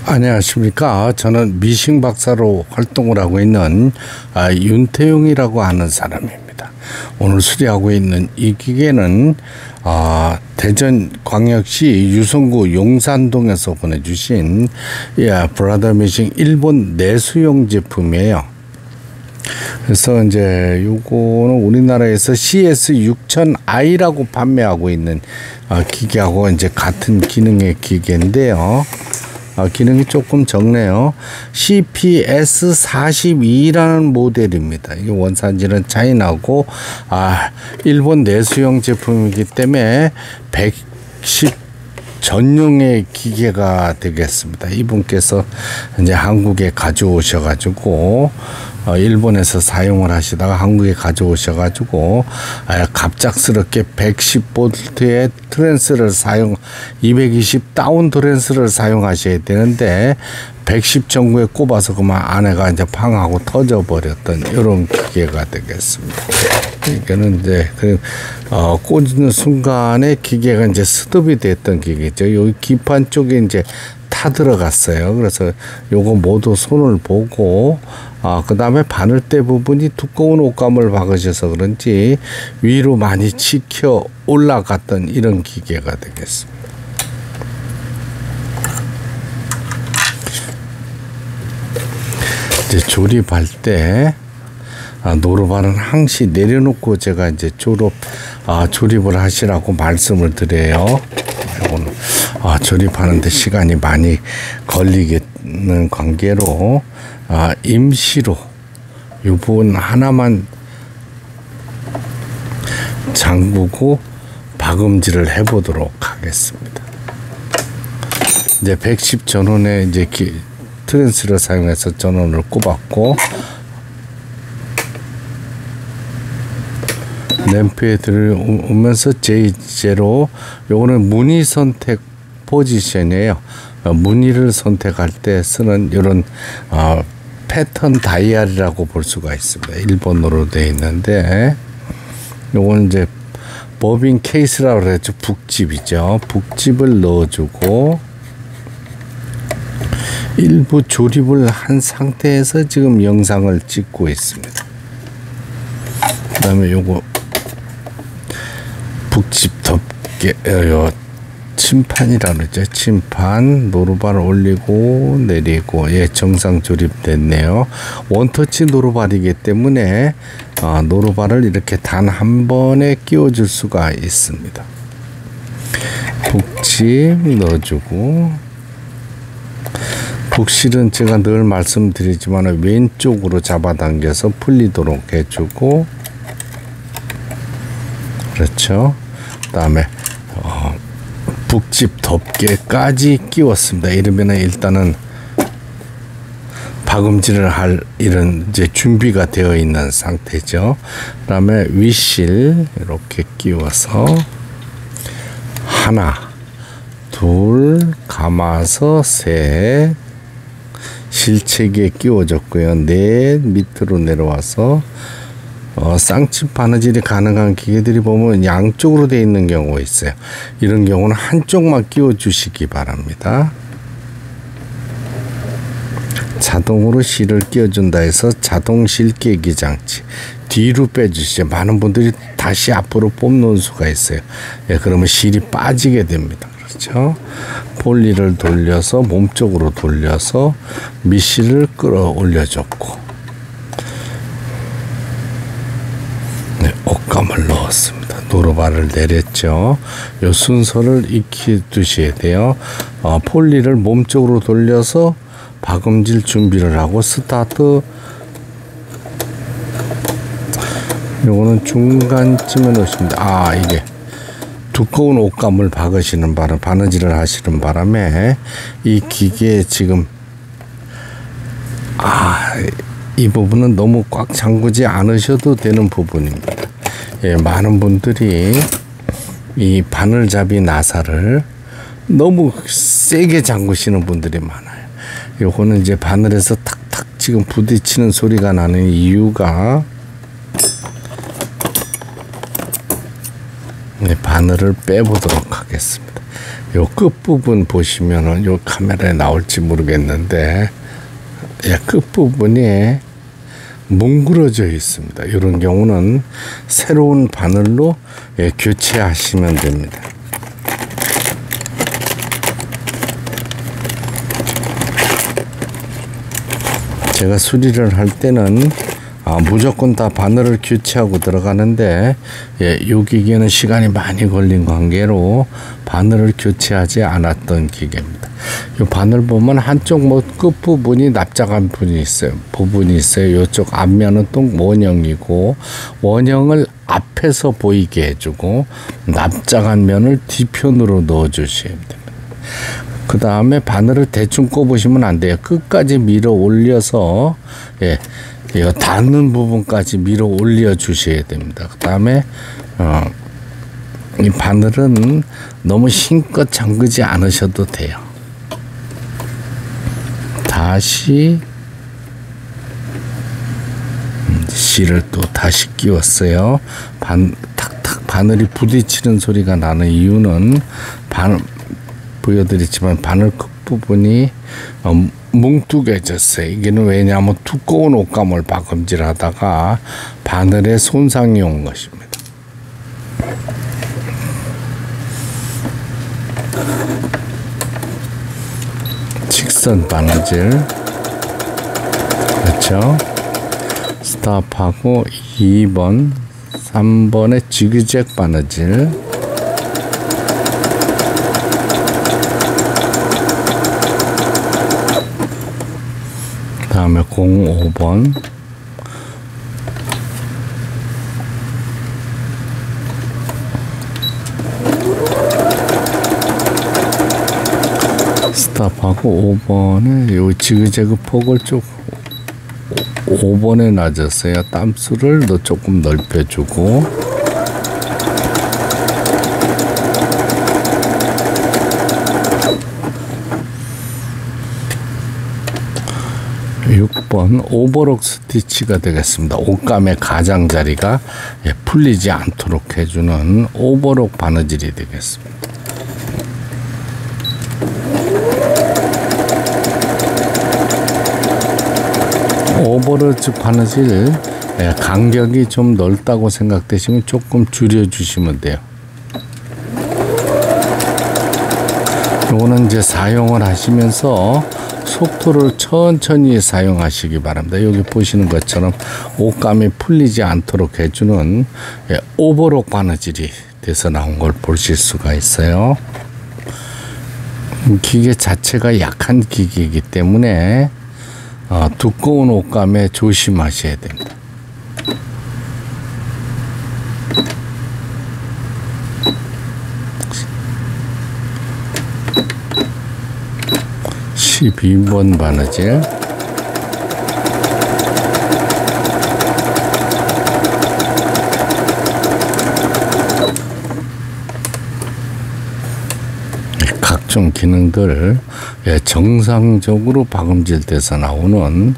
안녕하십니까. 저는 미싱 박사로 활동을 하고 있는 윤태용이라고 하는 사람입니다. 오늘 수리하고 있는 이 기계는 대전광역시 유성구 용산동에서 보내주신 브라더 미싱 일본 내수용 제품이에요. 그래서 이제 요거는 우리나라에서 CS6000i라고 판매하고 있는 기계하고 이제 같은 기능의 기계인데요. 기능이 조금 적네요. CPS42라는 모델입니다. 이 원산지는 차이나고 일본 내수용 제품이기 때문에 110 전용의 기계가 되겠습니다. 이분께서 이제 한국에 가져오셔가지고 일본에서 사용을 하시다가 한국에 가져오셔가지고 갑작스럽게 110V의 트랜스를 220 다운 트랜스를 사용하셔야 되는데 110 전구에 꼽아서 그만 안에가 이제 팡하고 터져버렸던 이런 기계가 되겠습니다. 이거는 이제 꽂는 순간에 기계가 이제 스톱이 됐던 기계죠. 여기 기판 쪽에 이제 타 들어갔어요. 그래서 요거 모두 손을 보고 그 다음에 바늘대 부분이 두꺼운 옷감을 박으셔서 그런지 위로 많이 치켜 올라갔던 이런 기계가 되겠습니다. 이제 조립할 때 노루발은 항시 내려놓고 제가 이제 조립을 하시라고 말씀을 드려요. 이거는 조립하는데 시간이 많이 걸리는 관계로 임시로 이 부분 하나만 잠그고 박음질을 해보도록 하겠습니다. 이제 110 전원에 이제 트랜스를 사용해서 전원을 꼽았고 램프에 들어오면서 J0 요거는 무늬 선택 포지션이에요. 무늬를 선택할 때 쓰는 이런 패턴 다이얼이라고 볼 수가 있습니다. 일본어로 되어 있는데 요거는 이제 버빙 케이스라고 그랬죠. 북집이죠. 북집을 넣어주고 일부 조립을 한 상태에서 지금 영상을 찍고 있습니다. 그 다음에 요거 북집 덮개 침판이라고 그러죠. 침판 노루발을 올리고 내리고 정상 조립됐네요. 원터치 노루발이기 때문에 노루발을 이렇게 단 한 번에 끼워줄 수가 있습니다. 북집 넣어주고 북실은 제가 늘 말씀드리지만 왼쪽으로 잡아당겨서 풀리도록 해주고 그렇죠. 그 다음에 북집 덮개까지 끼웠습니다. 이러면 일단은 박음질을 할 이런 이제 준비가 되어 있는 상태죠. 그 다음에 윗실 이렇게 끼워서 하나 둘 감아서 셋 실체기에 끼워줬고요. 넷 밑으로 내려와서 쌍침 바느질이 가능한 기계들이 보면 양쪽으로 되어 있는 경우가 있어요. 이런 경우는 한쪽만 끼워 주시기 바랍니다. 자동으로 실을 끼워준다 해서 자동 실 깨기 장치 뒤로 빼주시죠. 많은 분들이 다시 앞으로 뽑는 수가 있어요. 그러면 실이 빠지게 됩니다. 그렇죠? 폴리를 돌려서 몸쪽으로 돌려서 밑실을 끌어올려 줬고 옷감을 넣었습니다. 노루발을 내렸죠. 이 순서를 익히 두셔야 돼요. 폴리를 몸쪽으로 돌려서 박음질 준비를 하고 스타트. 요거는 중간쯤에 놓으십니다. 이게 두꺼운 옷감을 박으시는 바람, 바느질을 하시는 바람에 이 기계에 지금 이 부분은 너무 꽉 잠그지 않으셔도 되는 부분입니다. 많은 분들이 이 바늘잡이 나사를 너무 세게 잠그시는 분들이 많아요. 요거는 이제 바늘에서 탁탁 지금 부딪히는 소리가 나는 이유가 바늘을 빼보도록 하겠습니다. 요 끝부분 보시면은 요 카메라에 나올지 모르겠는데 끝부분이 뭉그러져 있습니다. 이런 경우는 새로운 바늘로 교체하시면 됩니다. 제가 수리를 할 때는 무조건 다 바늘을 교체하고 들어가는데 이 기계는 시간이 많이 걸린 관계로 바늘을 교체하지 않았던 기계입니다. 이 바늘 보면 한쪽 끝부분이 납작한 부분이 있어요. 이쪽 앞면은 또 원형이고, 원형을 앞에서 보이게 해주고 납작한 면을 뒤편으로 넣어 주셔야 됩니다. 그 다음에 바늘을 대충 꼽으시면 안 돼요. 끝까지 밀어 올려서 이거 닿는 부분까지 밀어 올려 주셔야 됩니다. 그 다음에 이 바늘은 너무 힘껏 잠그지 않으셔도 돼요. 다시 실을 또 다시 끼웠어요. 탁탁 바늘이 부딪히는 소리가 나는 이유는 보여드렸지만 바늘 끝부분이 뭉뚱해졌어요. 이게는 왜냐하면 두꺼운 옷감을 박음질하다가 바늘에 손상이 온 것입니다. 직선 바느질, 그렇죠? 스탑하고 2번, 3번의 지그재그 바느질, 다음에 05번, 스탑하고 5번에 요 지그재그 폭을 쭉 5번에 놔줬어요. 땀수를 조금 넓혀주고, 6번 오버록 스티치가 되겠습니다. 옷감의 가장자리가 풀리지 않도록 해주는 오버록 바느질이 되겠습니다. 오버록 바느질 간격이 좀 넓다고 생각되시면 조금 줄여주시면 돼요. 요거는 이제 사용을 하시면서 속도를 천천히 사용하시기 바랍니다. 여기 보시는 것처럼 옷감이 풀리지 않도록 해주는 오버록 바느질이 돼서 나온 걸 보실 수가 있어요. 기계 자체가 약한 기계이기 때문에 두꺼운 옷감에 조심하셔야 됩니다. 12번 바느질, 각종 기능들 정상적으로 박음질돼서 나오는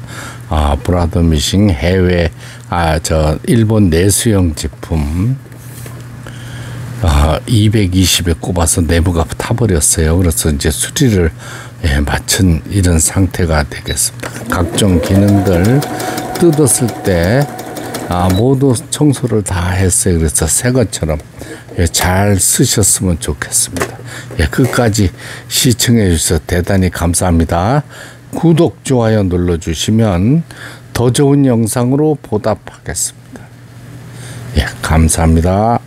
브라더 미싱 해외 일본 내수형 제품 220에 꼽아서 내부가 타버렸어요. 그래서 이제 수리를 마친 이런 상태가 되겠습니다. 각종 기능들 뜯었을 때 모두 청소를 다 했어요. 그래서 새 것처럼 잘 쓰셨으면 좋겠습니다. 끝까지 시청해 주셔서 대단히 감사합니다. 구독, 좋아요 눌러주시면 더 좋은 영상으로 보답하겠습니다. 감사합니다.